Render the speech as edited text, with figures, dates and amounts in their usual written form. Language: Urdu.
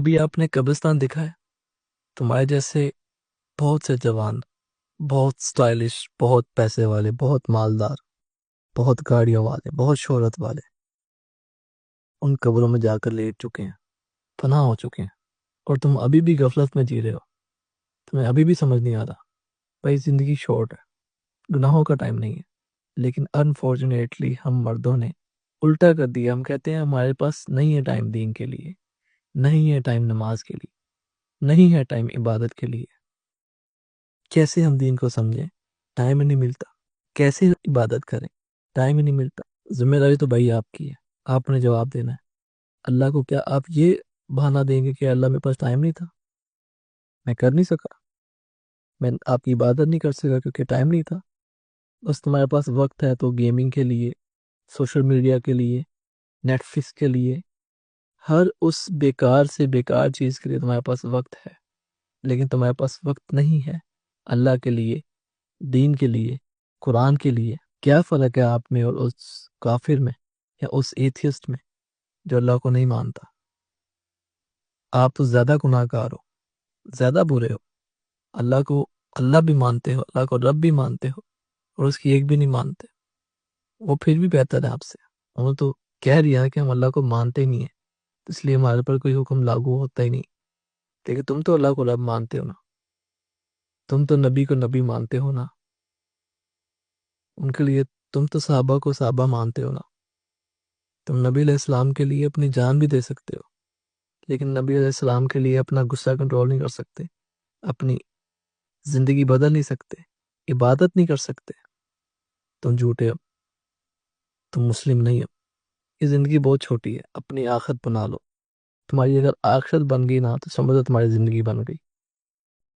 ابھی آپ نے قبرستان دیکھا ہے؟ تمہارے جیسے بہت سے جوان، بہت سٹائلش، بہت پیسے والے، بہت مالدار، بہت گاڑیوں والے، بہت شہرت والے ان قبروں میں جا کر لیٹ چکے ہیں، فنا ہو چکے ہیں، اور تم ابھی بھی غفلت میں جی رہے ہو۔ تمہیں ابھی بھی سمجھ نہیں آ رہا بھائی زندگی شارٹ ہے، گناہوں کا ٹائم نہیں ہے۔ لیکن انفارچونیٹلی ہم مردوں نے الٹا کر دیا، ہم کہتے ہیں ہمارے پاس نہیں ہے ٹائم دین کے لیے، نہیں ہے ٹائم نماز کے لیے، نہیں ہے ٹائم عبادت کے لیے۔ کیسے ہم دین کو سمجھیں؟ ٹائم ہی نہیں ملتا۔ کیسے عبادت کریں؟ ٹائم ہی نہیں ملتا۔ ذمہ داری تو بھائی آپ کی ہے، آپ نے جواب دینا ہے۔ اللہ کو کیا آپ یہ بہانہ دیں گے کہ اللہ میرے پاس ٹائم نہیں تھا، میں کر نہیں سکا، میں آپ کی عبادت نہیں کر سکا کیونکہ ٹائم نہیں تھا؟ بس تمہارے پاس وقت ہے تو گیمنگ کے لیے، سوشل میڈیا کے لیے، نیٹ فلکس کے لیے، ہر اس بیکار سے بیکار چیز کے لیے تمہارے پاس وقت ہے، لیکن تمہارے پاس وقت نہیں ہے اللہ کے لیے، دین کے لیے، قرآن کے لیے۔ کیا فرق ہے آپ میں اور اس کافر میں یا اس ایتھیسٹ میں جو اللہ کو نہیں مانتا؟ آپ تو زیادہ گناہ گار ہو، زیادہ برے ہو۔ اللہ کو اللہ بھی مانتے ہو، اللہ کو رب بھی مانتے ہو، اور اس کی ایک بھی نہیں مانتے۔ وہ پھر بھی بہتر ہے آپ سے۔ وہ تو کہہ رہی ہے کہ ہم اللہ کو مانتے ہی نہیں ہیں، اس لیے ہمارے پر کوئی حکم لاگو ہوتا ہی نہیں۔ لیکن تم تو اللہ کو رب مانتے ہو نا، تم تو نبی کو نبی مانتے ہو نا، ان کے لیے تم تو صحابہ کو صحابہ مانتے ہو نا۔ تم نبی علیہ السلام کے لیے اپنی جان بھی دے سکتے ہو، لیکن نبی علیہ السلام کے لیے اپنا غصہ کنٹرول نہیں کر سکتے، اپنی زندگی بدل نہیں سکتے، عبادت نہیں کر سکتے۔ تم جھوٹے ہو، تم مسلم نہیں ہو۔ یہ زندگی بہت چھوٹی ہے، اپنی آخرت بنا لو۔ تمہاری اگر آخرت بن گئی نا تو سمجھو تمہاری زندگی بن گئی۔